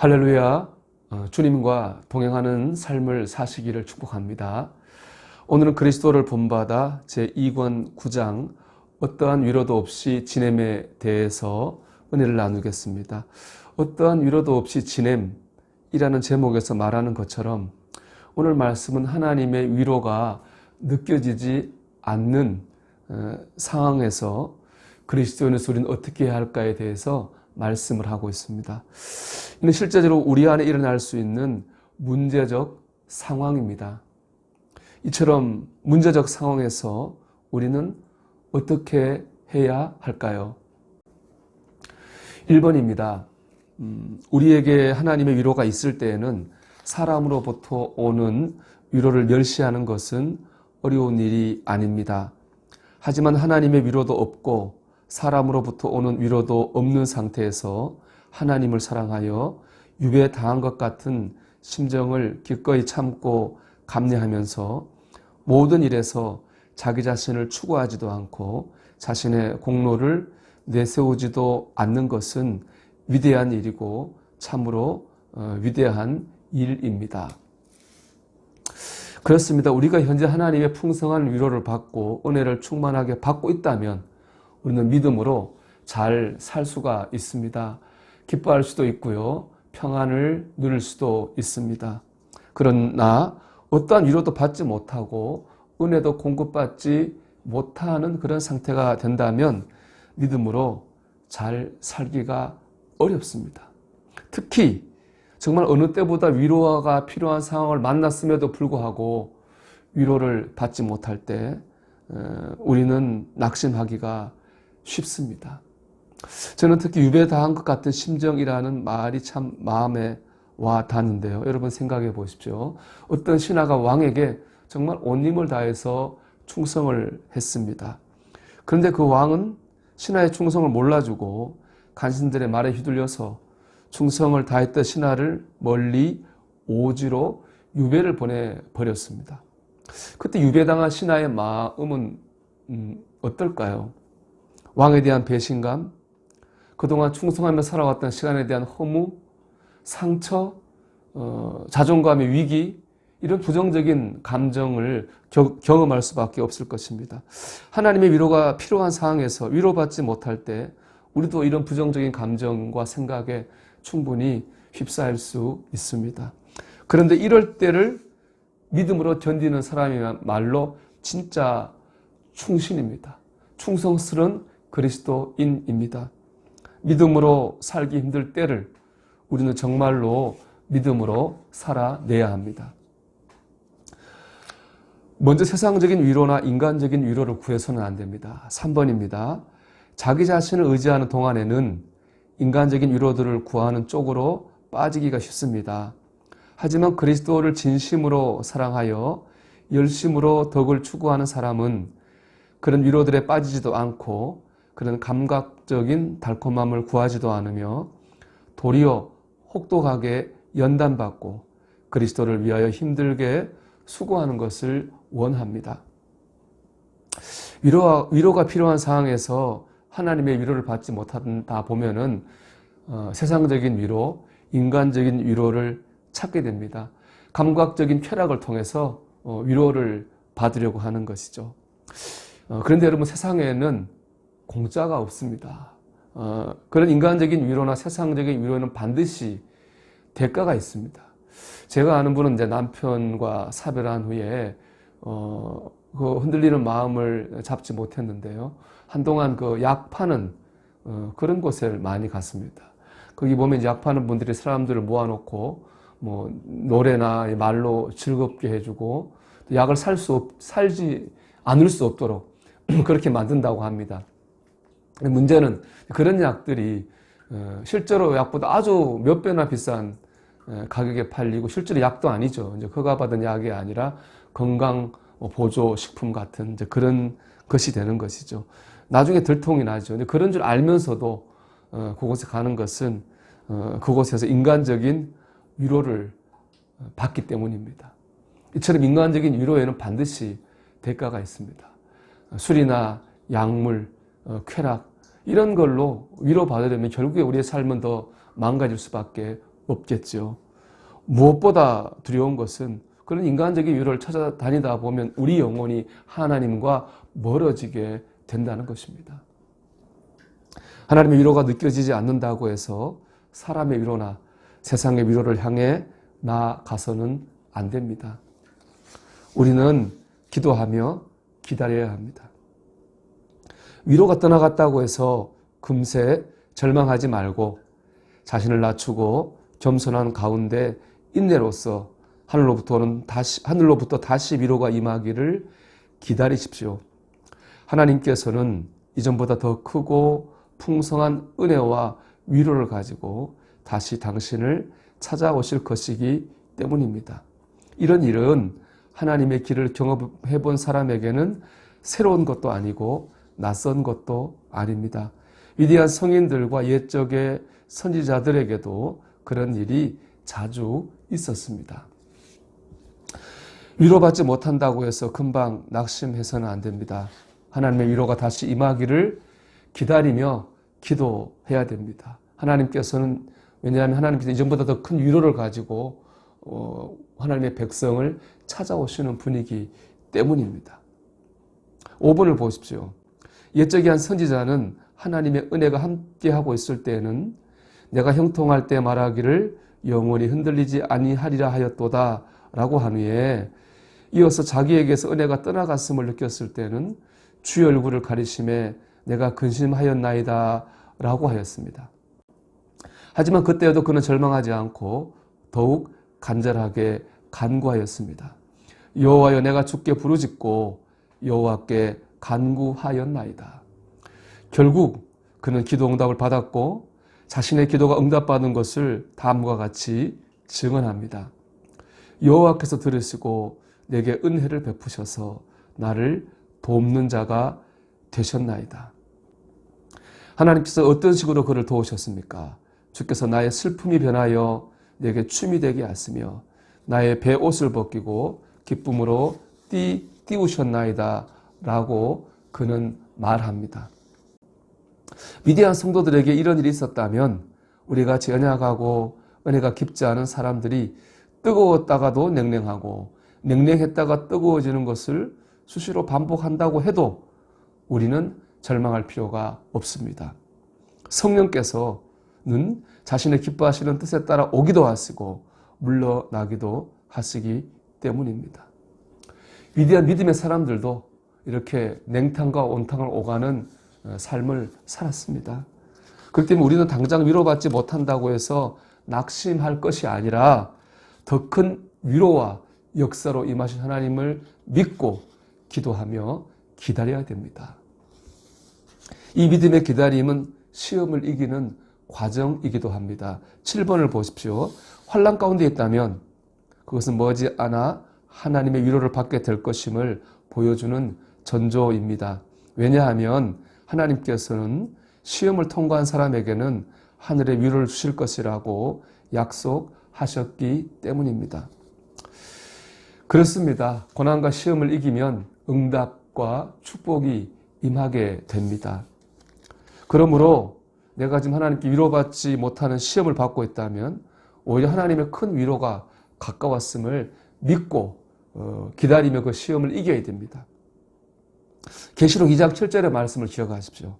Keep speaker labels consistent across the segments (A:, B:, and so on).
A: 할렐루야. 주님과 동행하는 삶을 사시기를 축복합니다. 오늘은 그리스도를 본받아 제2권 9장 어떠한 위로도 없이 지냄에 대해서 은혜를 나누겠습니다. 어떠한 위로도 없이 지냄이라는 제목에서 말하는 것처럼 오늘 말씀은 하나님의 위로가 느껴지지 않는 상황에서 그리스도인으로서 우리는 어떻게 해야 할까에 대해서 말씀을 하고 있습니다. 이는 실제적으로 우리 안에 일어날 수 있는 문제적 상황입니다. 이처럼 문제적 상황에서 우리는 어떻게 해야 할까요? 1번입니다. 우리에게 하나님의 위로가 있을 때에는 사람으로부터 오는 위로를 멸시하는 것은 어려운 일이 아닙니다. 하지만 하나님의 위로도 없고 사람으로부터 오는 위로도 없는 상태에서 하나님을 사랑하여 유배당한 것 같은 심정을 기꺼이 참고 감내하면서 모든 일에서 자기 자신을 추구하지도 않고 자신의 공로를 내세우지도 않는 것은 위대한 일이고 참으로 위대한 일입니다. 그렇습니다. 우리가 현재 하나님의 풍성한 위로를 받고 은혜를 충만하게 받고 있다면 우리는 믿음으로 잘 살 수가 있습니다. 기뻐할 수도 있고요. 평안을 누릴 수도 있습니다. 그러나 어떠한 위로도 받지 못하고 은혜도 공급받지 못하는 그런 상태가 된다면 믿음으로 잘 살기가 어렵습니다. 특히 정말 어느 때보다 위로가 필요한 상황을 만났음에도 불구하고 위로를 받지 못할 때 우리는 낙심하기가 쉽습니다. 저는 특히 유배당한 것 같은 심정이라는 말이 참 마음에 와 닿는데요. 여러분 생각해 보십시오. 어떤 신하가 왕에게 정말 온 힘을 다해서 충성을 했습니다. 그런데 그 왕은 신하의 충성을 몰라주고 간신들의 말에 휘둘려서 충성을 다했던 신하를 멀리 오지로 유배를 보내버렸습니다. 그때 유배당한 신하의 마음은 어떨까요? 왕에 대한 배신감, 그동안 충성하며 살아왔던 시간에 대한 허무, 상처, 자존감의 위기, 이런 부정적인 감정을 경험할 수밖에 없을 것입니다. 하나님의 위로가 필요한 상황에서 위로받지 못할 때 우리도 이런 부정적인 감정과 생각에 충분히 휩싸일 수 있습니다. 그런데 이럴 때를 믿음으로 견디는 사람이야말로 진짜 충신입니다. 충성스러운 그리스도인입니다. 믿음으로 살기 힘들 때를 우리는 정말로 믿음으로 살아내야 합니다. 먼저 세상적인 위로나 인간적인 위로를 구해서는 안 됩니다. 3번입니다. 자기 자신을 의지하는 동안에는 인간적인 위로들을 구하는 쪽으로 빠지기가 쉽습니다. 하지만 그리스도를 진심으로 사랑하여 열심으로 덕을 추구하는 사람은 그런 위로들에 빠지지도 않고 그런 감각적인 달콤함을 구하지도 않으며 도리어 혹독하게 연단받고 그리스도를 위하여 힘들게 수고하는 것을 원합니다. 위로가 필요한 상황에서 하나님의 위로를 받지 못한다 보면은 세상적인 위로, 인간적인 위로를 찾게 됩니다. 감각적인 쾌락을 통해서 위로를 받으려고 하는 것이죠. 그런데 여러분 세상에는 공짜가 없습니다. 그런 인간적인 위로나 세상적인 위로는 반드시 대가가 있습니다. 제가 아는 분은 이제 남편과 사별한 후에 그 흔들리는 마음을 잡지 못했는데요. 한동안 그 약 파는 그런 곳에 많이 갔습니다. 거기 보면 이제 약 파는 분들이 사람들을 모아놓고 뭐 노래나 말로 즐겁게 해주고 약을 살지 않을 수 없도록 그렇게 만든다고 합니다. 문제는 그런 약들이 실제로 약보다 아주 몇 배나 비싼 가격에 팔리고 실제로 약도 아니죠. 이제 허가받은 약이 아니라 건강 보조 식품 같은 이제 그런 것이 되는 것이죠. 나중에 들통이 나죠. 그런 줄 알면서도 그곳에 가는 것은 그곳에서 인간적인 위로를 받기 때문입니다. 이처럼 인간적인 위로에는 반드시 대가가 있습니다. 술이나 약물, 쾌락 이런 걸로 위로받으려면 결국에 우리의 삶은 더 망가질 수밖에 없겠죠. 무엇보다 두려운 것은 그런 인간적인 위로를 찾아다니다 보면 우리 영혼이 하나님과 멀어지게 된다는 것입니다. 하나님의 위로가 느껴지지 않는다고 해서 사람의 위로나 세상의 위로를 향해 나아가서는 안 됩니다. 우리는 기도하며 기다려야 합니다. 위로가 떠나갔다고 해서 금세 절망하지 말고 자신을 낮추고 겸손한 가운데 인내로서 하늘로부터 다시 위로가 임하기를 기다리십시오. 하나님께서는 이전보다 더 크고 풍성한 은혜와 위로를 가지고 다시 당신을 찾아오실 것이기 때문입니다. 이런 일은 하나님의 길을 경험해 본 사람에게는 새로운 것도 아니고 낯선 것도 아닙니다. 위대한 성인들과 옛적의 선지자들에게도 그런 일이 자주 있었습니다. 위로받지 못한다고 해서 금방 낙심해서는 안 됩니다. 하나님의 위로가 다시 임하기를 기다리며 기도해야 됩니다. 왜냐하면 하나님께서 이전보다 더 큰 위로를 가지고 하나님의 백성을 찾아오시는 분이기 때문입니다. 5번을 보십시오. 옛적의 한 선지자는 하나님의 은혜가 함께하고 있을 때에는 내가 형통할 때 말하기를 영원히 흔들리지 아니하리라 하였도다 라고 한 후에 이어서 자기에게서 은혜가 떠나갔음을 느꼈을 때는 주의 얼굴을 가리심에 내가 근심하였나이다 라고 하였습니다. 하지만 그때에도 그는 절망하지 않고 더욱 간절하게 간구하였습니다. 여호와여, 내가 주께 부르짖고 여호와께 간구하였나이다. 결국 그는 기도 응답을 받았고 자신의 기도가 응답받은 것을 다음과 같이 증언합니다. 여호와께서 들으시고 내게 은혜를 베푸셔서 나를 돕는 자가 되셨나이다. 하나님께서 어떤 식으로 그를 도우셨습니까? 주께서 나의 슬픔이 변하여 내게 춤이 되게 하시며 나의 베옷을 벗기고 기쁨으로 띄우셨나이다 라고 그는 말합니다. 위대한 성도들에게 이런 일이 있었다면 우리 같이 연약하고 은혜가 깊지 않은 사람들이 뜨거웠다가도 냉랭하고 냉랭했다가 뜨거워지는 것을 수시로 반복한다고 해도 우리는 절망할 필요가 없습니다. 성령께서는 자신의 기뻐하시는 뜻에 따라 오기도 하시고 물러나기도 하시기 때문입니다. 위대한 믿음의 사람들도 이렇게 냉탕과 온탕을 오가는 삶을 살았습니다. 그렇기 때문에 우리는 당장 위로받지 못한다고 해서 낙심할 것이 아니라 더 큰 위로와 역사로 임하신 하나님을 믿고 기도하며 기다려야 됩니다. 이 믿음의 기다림은 시험을 이기는 과정이기도 합니다. 7번을 보십시오. 환난 가운데 있다면 그것은 머지않아 하나님의 위로를 받게 될 것임을 보여주는 전조입니다. 왜냐하면 하나님께서는 시험을 통과한 사람에게는 하늘의 위로를 주실 것이라고 약속하셨기 때문입니다. 그렇습니다. 고난과 시험을 이기면 응답과 축복이 임하게 됩니다. 그러므로 내가 지금 하나님께 위로받지 못하는 시험을 받고 있다면 오히려 하나님의 큰 위로가 가까웠음을 믿고 기다리며 그 시험을 이겨야 됩니다. 계시록 2장 7절의 말씀을 기억하십시오.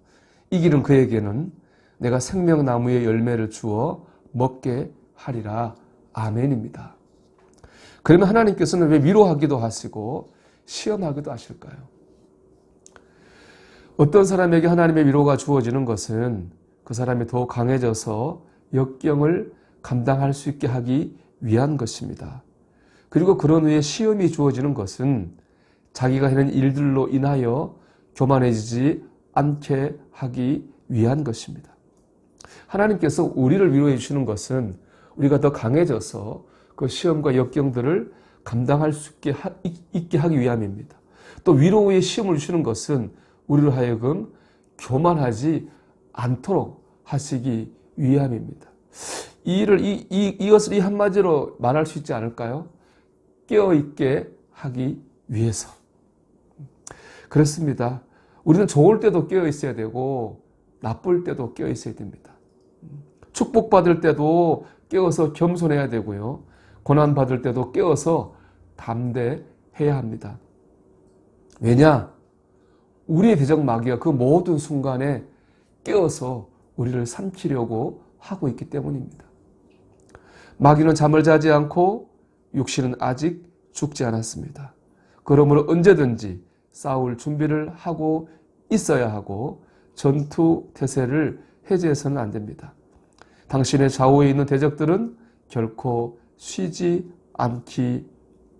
A: 이기는 그에게는 내가 생명나무의 열매를 주어 먹게 하리라. 아멘입니다. 그러면 하나님께서는 왜 위로하기도 하시고 시험하기도 하실까요? 어떤 사람에게 하나님의 위로가 주어지는 것은 그 사람이 더 강해져서 역경을 감당할 수 있게 하기 위한 것입니다. 그리고 그런 후에 시험이 주어지는 것은 자기가 하는 일들로 인하여 교만해지지 않게 하기 위한 것입니다. 하나님께서 우리를 위로해 주시는 것은 우리가 더 강해져서 그 시험과 역경들을 감당할 수 있게 하기 위함입니다. 또 위로 후에 시험을 주시는 것은 우리를 하여금 교만하지 않도록 하시기 위함입니다. 이것을 이 한마디로 말할 수 있지 않을까요? 깨어있게 하기 위해서. 그렇습니다. 우리는 좋을 때도 깨어있어야 되고 나쁠 때도 깨어있어야 됩니다. 축복받을 때도 깨어서 겸손해야 되고요. 고난받을 때도 깨어서 담대해야 합니다. 왜냐? 우리의 대적 마귀가 그 모든 순간에 깨어서 우리를 삼키려고 하고 있기 때문입니다. 마귀는 잠을 자지 않고 육신은 아직 죽지 않았습니다. 그러므로 언제든지 싸울 준비를 하고 있어야 하고 전투 태세를 해제해서는 안 됩니다. 당신의 좌우에 있는 대적들은 결코 쉬지 않기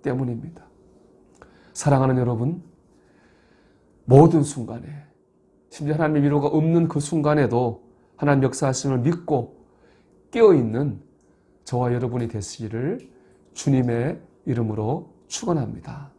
A: 때문입니다. 사랑하는 여러분, 모든 순간에, 심지어 하나님의 위로가 없는 그 순간에도 하나님 역사하심을 믿고 깨어있는 저와 여러분이 되시기를 주님의 이름으로 축원합니다.